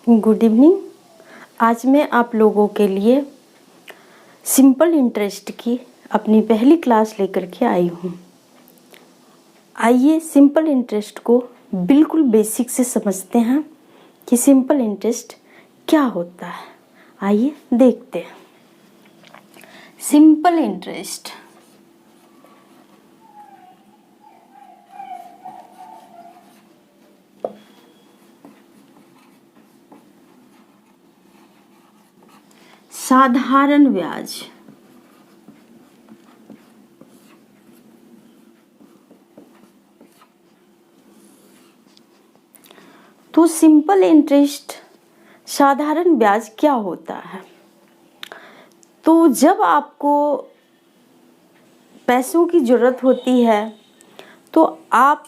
Good evening. आज मैं आप लोगों के लिए सिंपल इंटरेस्ट की अपनी पहली क्लास लेकर के आई हूँ। आइए सिंपल इंटरेस्ट को बिल्कुल बेसिक से समझते हैं कि सिंपल इंटरेस्ट क्या होता है। आइए देखते हैं। सिंपल इंटरेस्ट साधारण ब्याज तो सिंपल इंटरेस्ट साधारण ब्याज क्या होता है? तो जब आपको पैसों की ज़रूरत होती है तो आप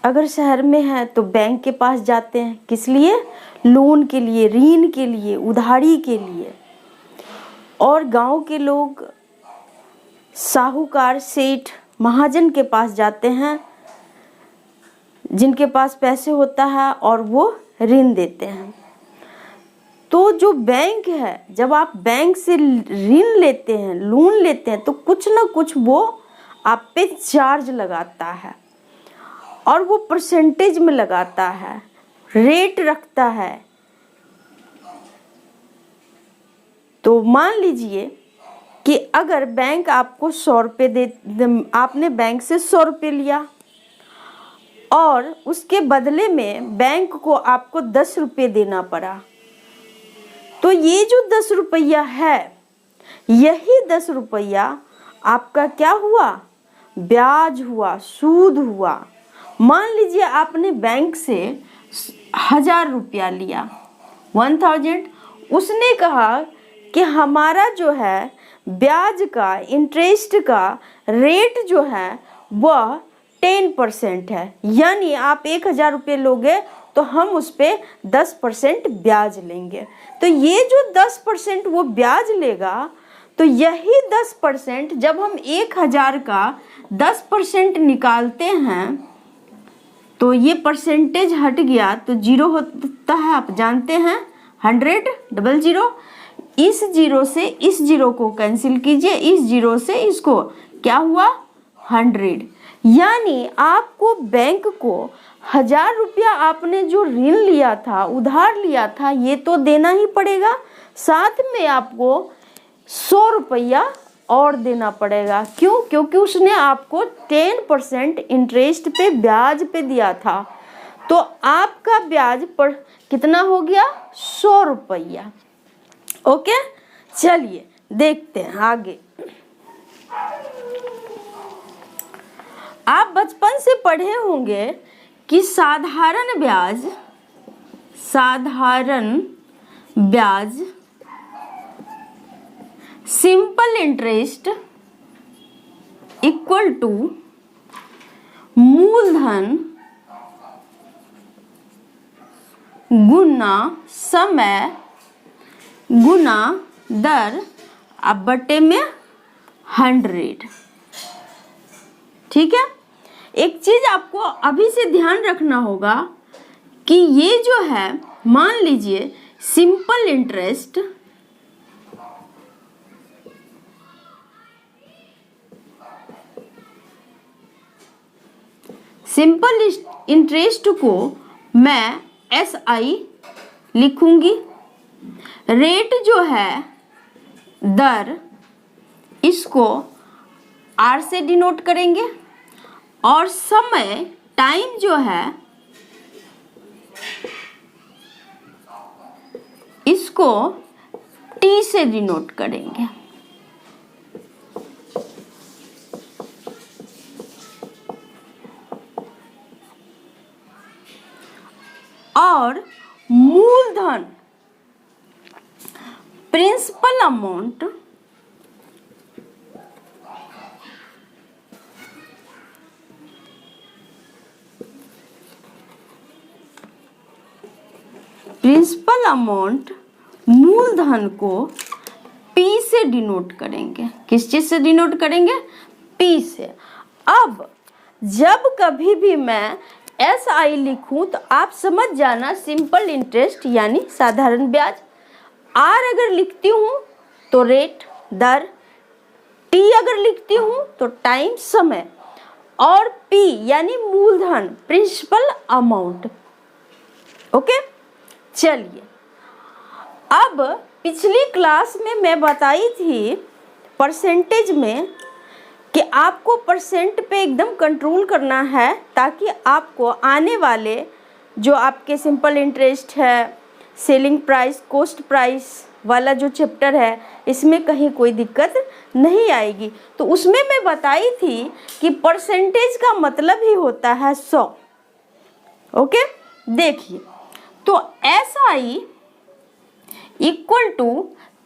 अगर शहर में हैं तो बैंक के पास जाते हैं। किस लिए? लोन के लिए, ऋण के लिए, उधारी के लिए। और गांव के लोग साहूकार, सेठ, महाजन के पास जाते हैं जिनके पास पैसे होता है और वो ऋण देते हैं। तो जो बैंक है, जब आप बैंक से ऋण लेते हैं, लोन लेते हैं, तो कुछ ना कुछ वो आप पे चार्ज लगाता है और वो परसेंटेज में लगाता है, रेट रखता है। तो मान लीजिए कि अगर बैंक आपको 100 रुपये आपने बैंक से 100 रुपये लिया और उसके बदले में बैंक को आपको 10 रुपये देना पड़ा, तो ये जो 10 रुपया है, यही 10 रुपया आपका क्या हुआ? ब्याज हुआ, सूद हुआ। मान लीजिए आपने बैंक से 1000 रुपया लिया, 1000। उसने कहा कि हमारा जो है ब्याज का, इंटरेस्ट का रेट जो है वह 10% है, यानी आप 1000 रुपये लोगे तो हम उस पर 10% ब्याज लेंगे। तो ये जो 10% वो ब्याज लेगा, तो यही 10% जब हम 1000 का 10% निकालते हैं तो ये परसेंटेज हट गया तो जीरो होता है, आप जानते हैं। 100 00, इस जीरो से इस जीरो को कैंसिल कीजिए, इस जीरो से इसको, क्या हुआ? 100। यानी आपको बैंक को 1000 रुपया आपने जो ऋण लिया था, उधार लिया था, ये तो देना ही पड़ेगा। साथ में आपको 100 रुपया और देना पड़ेगा। क्यों? क्योंकि उसने आपको 10% इंटरेस्ट पे, ब्याज पे दिया था। तो आपका ब्याज पर कितना हो गया? 100 रुपया। ओके, चलिए देखते हैं आगे। आप बचपन से पढ़े होंगे कि साधारण ब्याज सिंपल इंटरेस्ट इक्वल टू मूलधन गुना समय गुना दर अब बटे में 100। ठीक है। एक चीज आपको अभी से ध्यान रखना होगा कि ये जो है, मान लीजिए सिंपल इंटरेस्ट को मैं SI लिखूंगी। रेट जो है, दर, इसको R से डिनोट करेंगे और समय, टाइम जो है, इसको T से डिनोट करेंगे। और मूलधन, प्रिंसिपल अमाउंट, मूलधन को P से डिनोट करेंगे। किस चीज से डिनोट करेंगे? P से। अब जब कभी भी मैं SI लिखूं तो आप समझ जाना सिंपल इंटरेस्ट यानी साधारण ब्याज। R अगर लिखती हूँ तो रेट दर, T अगर लिखती हूँ तो टाइम समय, और P यानी मूलधन प्रिंसिपल अमाउंट। ओके, चलिए अब पिछली क्लास में मैं बताई थी परसेंटेज में कि आपको परसेंट पे एकदम कंट्रोल करना है ताकि आपको आने वाले जो आपके सिंपल इंटरेस्ट है, सेलिंग प्राइस, कॉस्ट प्राइस वाला जो चैप्टर है इसमें कहीं कोई दिक्कत नहीं आएगी। तो उसमें मैं बताई थी कि परसेंटेज का मतलब ही होता है 100। ओके, देखिए तो SI इक्वल टू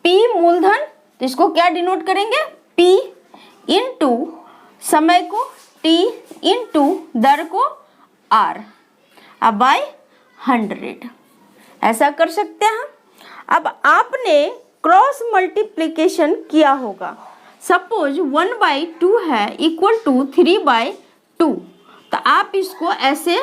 P मूलधन, तो इसको क्या डिनोट करेंगे, P इंटू समय को T इंटू दर को R अब बाय 100, ऐसा कर सकते हैं। अब आपने क्रॉस मल्टीप्लिकेशन किया होगा, सपोज 1/2 है इक्वल टू 3/2, तो आप इसको ऐसे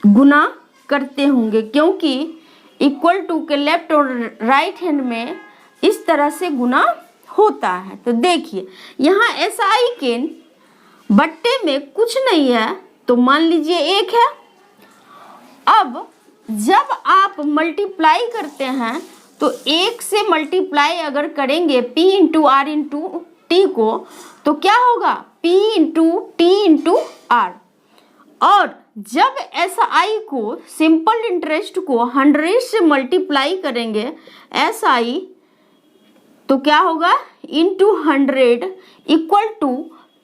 गुना करते होंगे क्योंकि इक्वल टू के लेफ्ट और राइट हैंड में इस तरह से गुना होता है। तो देखिए यहाँ SI के बट्टे में कुछ नहीं है तो मान लीजिए 1 है। अब जब आप मल्टीप्लाई करते हैं तो 1 से मल्टीप्लाई अगर करेंगे P into R into T को तो क्या होगा, P into T into R। और जब SI को सिंपल इंटरेस्ट को 100 से मल्टीप्लाई करेंगे SI तो क्या होगा, into 100 equal to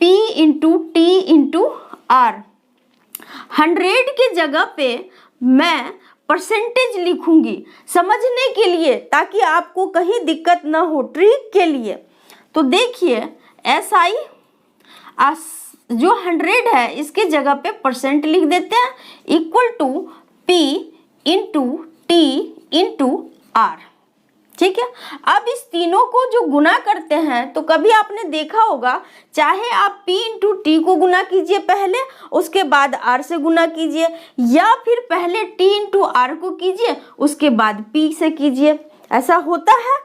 P into T into R। 100 के जगह पे मैं परसेंटेज लिखूंगी समझने के लिए ताकि आपको कहीं दिक्कत ना हो, ट्रिक के लिए। तो देखिए SI जो 100 है इसके जगह पे परसेंट लिख देते हैं equal to P into T into R। ठीक है, अब इस तीनों को जो गुना करते हैं तो कभी आपने देखा होगा, चाहे आप P इंटू T को गुना कीजिए पहले, उसके बाद R से गुना कीजिए, या फिर पहले T इंटू R को कीजिए उसके बाद P से कीजिए, ऐसा होता है।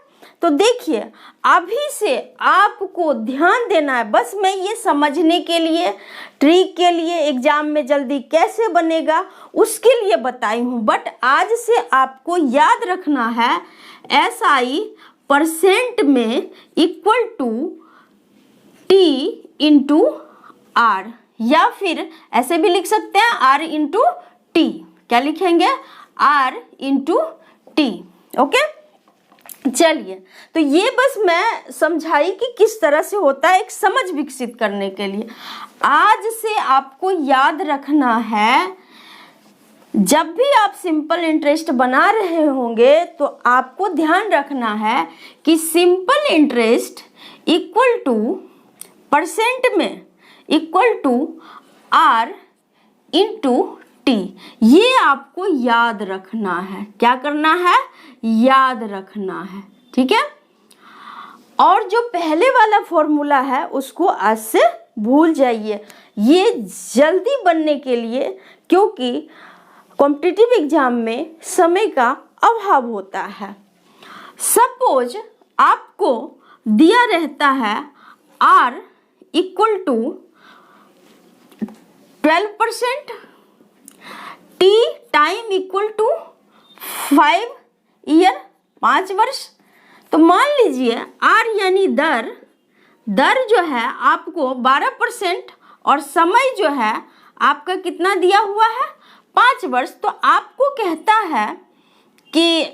तो देखिए अभी से आपको ध्यान देना है, बस मैं ये समझने के लिए, ट्रिक के लिए, एग्जाम में जल्दी कैसे बनेगा उसके लिए बताई हूँ। बट आज से आपको याद रखना है SI परसेंट में equal to T into R, या फिर ऐसे भी लिख सकते हैं R इंटू T। क्या लिखेंगे, R इंटू T। ओके, चलिए तो ये बस मैं समझाई कि किस तरह से होता है, एक समझ विकसित करने के लिए। आज से आपको याद रखना है, जब भी आप सिंपल इंटरेस्ट बना रहे होंगे तो आपको ध्यान रखना है कि simple interest equal to percent में equal to R into T, ये आपको याद रखना है। क्या करना है, याद रखना है, ठीक है। और जो पहले वाला फॉर्मूला है उसको आज से भूल जाइए, ये जल्दी बनने के लिए, क्योंकि कॉम्पिटिटिव एग्जाम में समय का अभाव होता है। सपोज आपको दिया रहता है R equal to 12%, T time equal to 5 year 5 वर्ष। तो मान लीजिए R यानी दर जो है आपको 12% और समय जो है आपका कितना दिया हुआ है, 5 वर्ष। तो आपको कहता है कि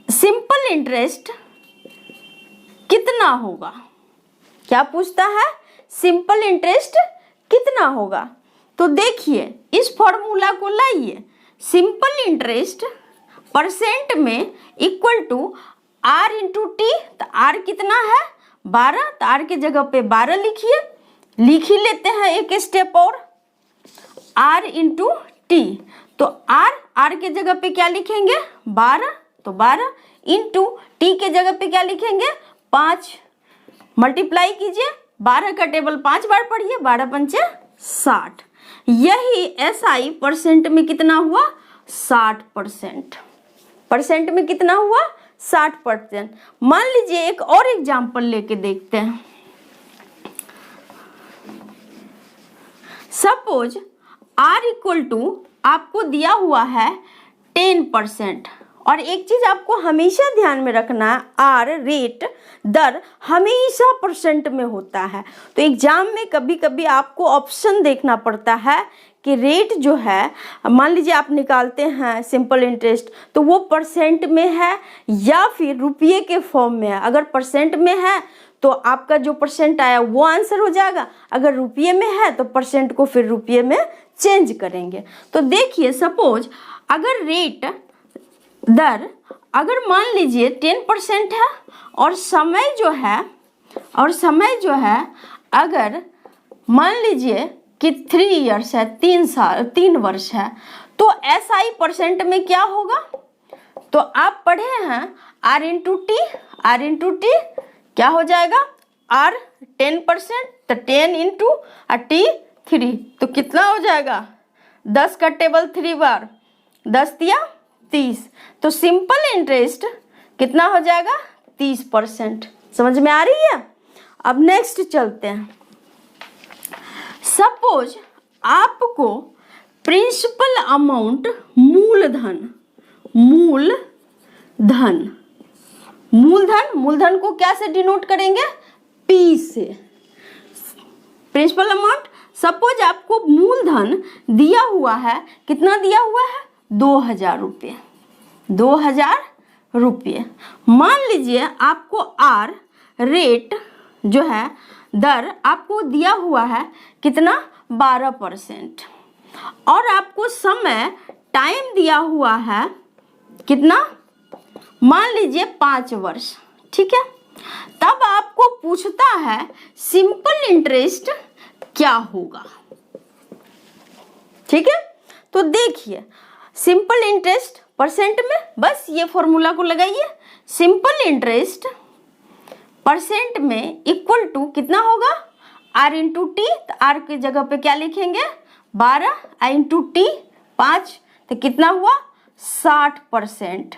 सिंपल इंटरेस्ट कितना होगा, क्या पूछता है, सिंपल इंटरेस्ट कितना होगा। तो देखिए इस फॉर्मूला को लाइए, सिंपल इंटरेस्ट परसेंट में equal to R into T। तो R कितना है, 12, तो R की जगह पे 12 लिखिए, लिख ही लेते हैं एक स्टेप और, R इंटू T। तो R के जगह पे क्या लिखेंगे, 12, तो 12 इंटू T के जगह पे क्या लिखेंगे, 5। मल्टीप्लाई कीजिए, 12 का टेबल 5 बार पढ़िए, 12 पंचे 60। यही SI परसेंट में कितना हुआ? 60%। परसेंट में कितना हुआ? 60%। मान लीजिए एक और एग्जाम्पल लेके देखते हैं। सपोज R इक्वल टू आपको दिया हुआ है 10%। और एक चीज आपको हमेशा ध्यान में रखना है, R रेट दर हमेशा परसेंट में होता है। तो एग्जाम में कभी कभी आपको ऑप्शन देखना पड़ता है कि रेट जो है, मान लीजिए आप निकालते हैं सिंपल इंटरेस्ट, तो वो परसेंट में है या फिर रुपये के फॉर्म में है। अगर परसेंट में है तो आपका जो परसेंट आया वो आंसर हो जाएगा, अगर रुपये में है तो परसेंट को फिर रुपये में चेंज करेंगे। तो देखिए सपोज अगर रेट दर अगर मान लीजिए 10% है और समय जो है अगर मान लीजिए कि 3 इयर्स है, 3 वर्ष है, तो SI परसेंट में क्या होगा? तो आप पढ़े हैं R इंटू टी क्या हो जाएगा? R 10% तो 10 इंटू T 3, तो कितना हो जाएगा? 10 का टेबल 3 बार, 10 दिया 30, तो सिंपल इंटरेस्ट कितना हो जाएगा? 30%। समझ में आ रही है? अब नेक्स्ट चलते हैं। सपोज आपको प्रिंसिपल अमाउंट मूलधन को क्या से डिनोट करेंगे? P से। प्रिंसिपल अमाउंट, सपोज आपको मूलधन दिया हुआ है, कितना दिया हुआ है? 2000 रुपये। 2000 रुपये। मान लीजिए आपको R रेट जो है दर आपको दिया हुआ है कितना? 12%। और आपको समय टाइम दिया हुआ है कितना? मान लीजिए 5 वर्ष, ठीक है। तब आपको पूछता है सिंपल इंटरेस्ट क्या होगा, ठीक है। तो देखिए सिंपल इंटरेस्ट परसेंट में, बस ये फॉर्मूला को लगाइए, सिंपल इंटरेस्ट परसेंट में इक्वल टू कितना होगा? R इंटू टी, तो R की जगह पे क्या लिखेंगे? 12, I इंटू टी 5, तो कितना हुआ? 60%।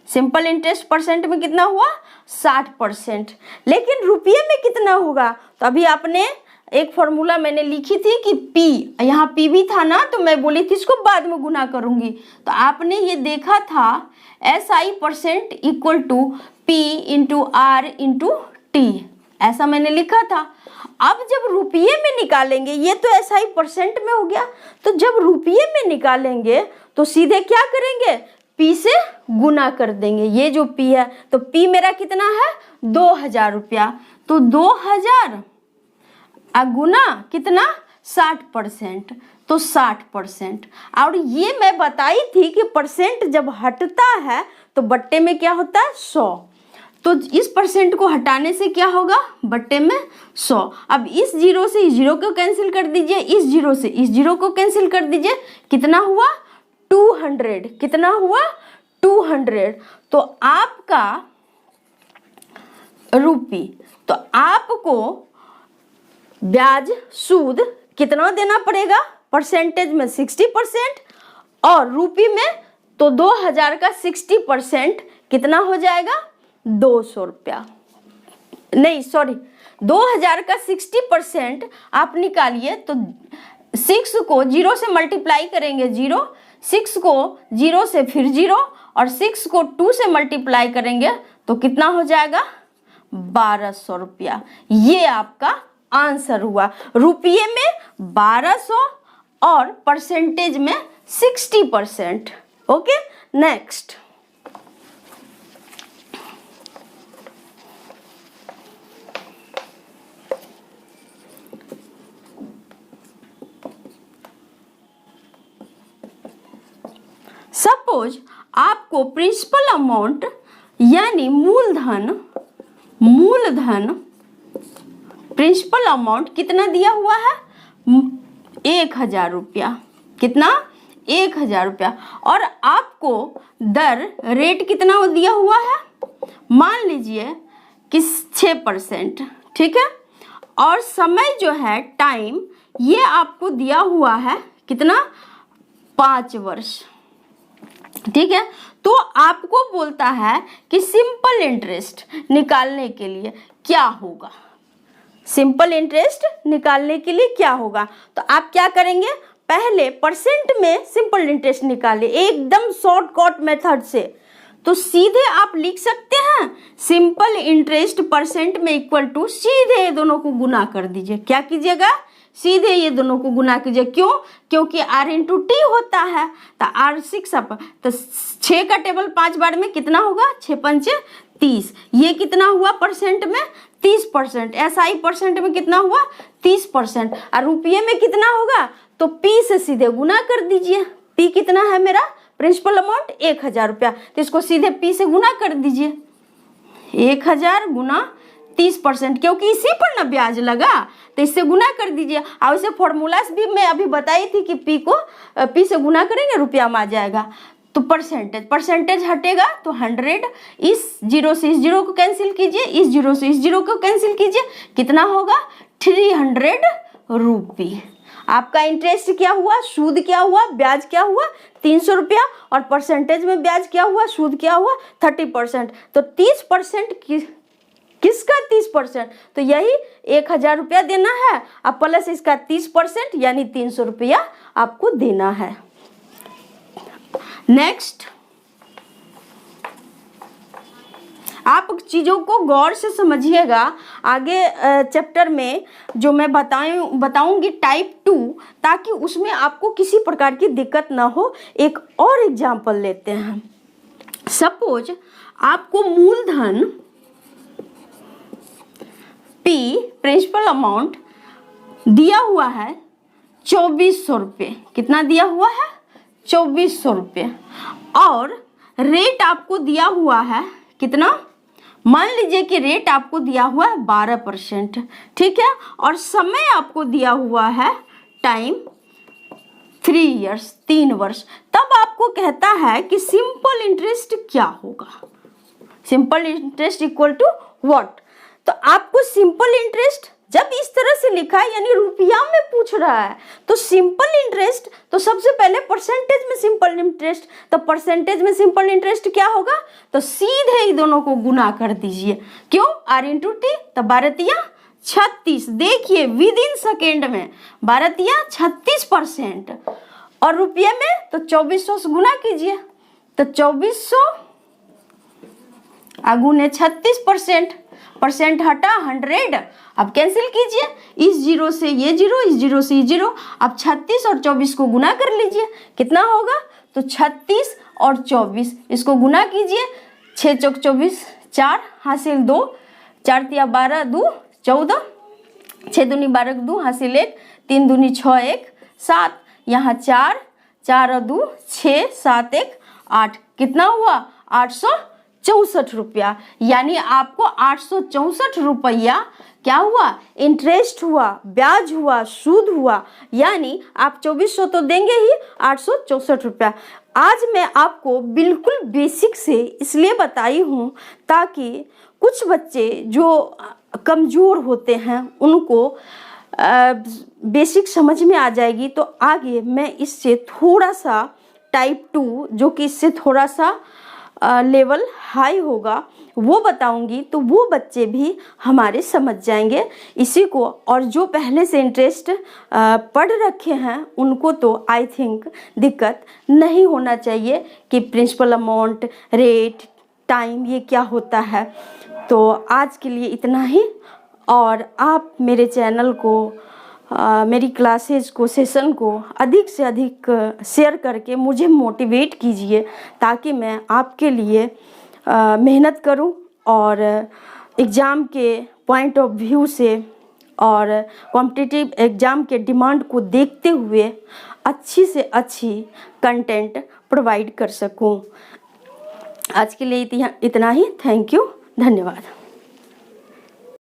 सिंपल इंटरेस्ट परसेंट में कितना हुआ? 60%। लेकिन रुपये में कितना होगा? तो अभी आपने एक फॉर्मूला मैंने लिखी थी कि P, यहाँ P भी था ना, तो मैं बोली थी इसको बाद में गुना करूंगी। तो आपने ये देखा था SI percent equal to P into R into T, ऐसा मैंने लिखा था। अब जब रुपये में निकालेंगे, ये तो SI परसेंट में हो गया, तो जब रुपये में निकालेंगे तो सीधे क्या करेंगे? P से गुना कर देंगे। ये जो P है, तो P मेरा कितना है? 2000 रुपया। तो 2000 गुना कितना? 60%, तो 60%। और ये मैं बताई थी कि परसेंट जब हटता है तो बट्टे में क्या होता है? 100। तो इस परसेंट को हटाने से क्या होगा? बट्टे में 100। अब इस जीरो से इस जीरो को कैंसिल कर दीजिए, इस जीरो से इस जीरो को कैंसिल कर दीजिए, कितना हुआ? 200। कितना हुआ? 200। तो आपका रुपये, तो आपको ब्याज सूद कितना देना पड़ेगा? परसेंटेज में 60% और रुपये में तो 2000 का 60% कितना हो जाएगा? 200 रुपया। नहीं सॉरी, 2000 का 60% आप निकालिए तो 6 को 0 से मल्टीप्लाई करेंगे 0, 6 को 0 से फिर 0 और 6 को 2 से मल्टीप्लाई करेंगे तो कितना हो जाएगा? 1200 रुपया। ये आपका आंसर हुआ। रुपये में 1200 और परसेंटेज में 60%। Okay, next. सपोज आपको प्रिंसिपल अमाउंट यानी मूलधन प्रिंसिपल अमाउंट कितना दिया हुआ है? 1000 रुपया। कितना? 1000 रुपया। और आपको दर रेट कितना दिया हुआ है? मान लीजिए कि 6%, ठीक है। और समय जो है टाइम, ये आपको दिया हुआ है कितना? 5 वर्ष। ठीक है, तो आपको बोलता है कि सिंपल इंटरेस्ट निकालने के लिए क्या होगा, सिंपल इंटरेस्ट निकालने के लिए क्या होगा। तो आप क्या करेंगे, पहले परसेंट में सिंपल इंटरेस्ट निकालिए एकदम शॉर्टकट मेथड से। तो सीधे आप लिख सकते हैं सिंपल इंटरेस्ट परसेंट में इक्वल टू, सीधे ये दोनों को गुना कर दीजिए। क्या कीजिएगा, सीधे ये दोनों को गुना कीजिए। क्यों? क्योंकि R इंटू टी होता है। तो R6 अप, तो 6 का टेबल 5 बार में कितना होगा, 6 पंचे 30। ये कितना हुआ परसेंट में, 30%। SI परसेंट में कितना हुआ, 30%। और रुपये में कितना होगा, तो P से सीधे गुना कर दीजिए। P कितना है मेरा, प्रिंसिपल अमाउंट 1000 रुपया, तो इसको सीधे P से गुना कर दीजिए। 1000 गुना 30%, क्योंकि इसी पर ना ब्याज लगा, तो इससे गुना कर दीजिए। और इसे फॉर्मूलास भी मैं अभी बताई थी कि P से गुना करेंगे रुपया में आ जाएगा। तो परसेंटेज हटेगा तो 100, इस 0 से इस 0 को कैंसिल कीजिए, इस 0 से इस 0 को कैंसिल कीजिए, कितना होगा, 300 रुपये। आपका इंटरेस्ट क्या हुआ, सूद क्या हुआ, ब्याज क्या हुआ, 300 रुपया, और परसेंटेज में ब्याज क्या हुआ, सूद क्या हुआ, 30%। तो 30% किसका 30%, तो यही 1000 रुपया देना है, अब प्लस इसका 30% यानी 300 रुपया आपको देना है। नेक्स्ट, आप चीज़ों को गौर से समझिएगा। आगे चैप्टर में जो मैं बताऊंगी टाइप 2, ताकि उसमें आपको किसी प्रकार की दिक्कत ना हो। एक और एग्जाम्पल लेते हैं। सपोज आपको मूलधन P प्रिंसिपल अमाउंट दिया हुआ है 2400 रुपये। कितना दिया हुआ है, 2400 रुपये। और रेट आपको दिया हुआ है कितना, मान लीजिए कि रेट आपको दिया हुआ है 12%। ठीक है, और समय आपको दिया हुआ है टाइम 3 इयर्स, 3 वर्ष। तब आपको कहता है कि सिंपल इंटरेस्ट क्या होगा, simple interest equal to what. तो आपको सिंपल इंटरेस्ट जब इस तरह से लिखा है, यानी रुपया में पूछ रहा है, तो सिंपल इंटरेस्ट, तो सबसे पहले परसेंटेज में सिंपल इंटरेस्ट, तो परसेंटेज में सिंपल इंटरेस्ट क्या होगा, तो सीधे ही दोनों को गुना कर दीजिए। क्यों, R इंटू टी, तो 12 36। देखिए विद इन सेकेंड में 12 36%, और रुपये में तो 2400 से गुना कीजिए, तो 2400 गुने 36%, परसेंट हटा 100। अब कैंसिल कीजिए, इस 0 से ये 0, इस 0 से ये 0। अब 36 और 24 को गुना कर लीजिए, कितना होगा, तो 36 और 24 इसको गुना कीजिए। 6 चौक 24, 4 हासिल 2, 4 तिया 12, 2 14, 6 दूनी 12, 2 हासिल 1, 3 दूनी 6, 1 7, यहाँ 4, 4 और 2 6, 7 1 8, कितना हुआ, 864 रुपया। यानी आपको 864 रुपया क्या हुआ, इंटरेस्ट हुआ, ब्याज हुआ, सूद हुआ। यानी आप 2400 तो देंगे ही, 864 रुपया। आज मैं आपको बिल्कुल बेसिक से इसलिए बताई हूँ ताकि कुछ बच्चे जो कमज़ोर होते हैं उनको बेसिक समझ में आ जाएगी। तो आगे मैं इससे थोड़ा सा टाइप 2 जो कि इससे थोड़ा सा लेवल हाई होगा वो बताऊंगी, तो वो बच्चे भी हमारे समझ जाएंगे इसी को। और जो पहले से इंटरेस्ट पढ़ रखे हैं उनको तो आई थिंक दिक्कत नहीं होना चाहिए कि प्रिंसिपल अमाउंट, रेट, टाइम ये क्या होता है। तो आज के लिए इतना ही, और आप मेरे चैनल को मेरी क्लासेज को, सेशन को अधिक से अधिक शेयर करके मुझे मोटिवेट कीजिए, ताकि मैं आपके लिए मेहनत करूं और एग्ज़ाम के पॉइंट ऑफ व्यू से और कॉम्पिटिटिव एग्ज़ाम के डिमांड को देखते हुए अच्छी से अच्छी कंटेंट प्रोवाइड कर सकूं। आज के लिए इतना ही। थैंक यू, धन्यवाद।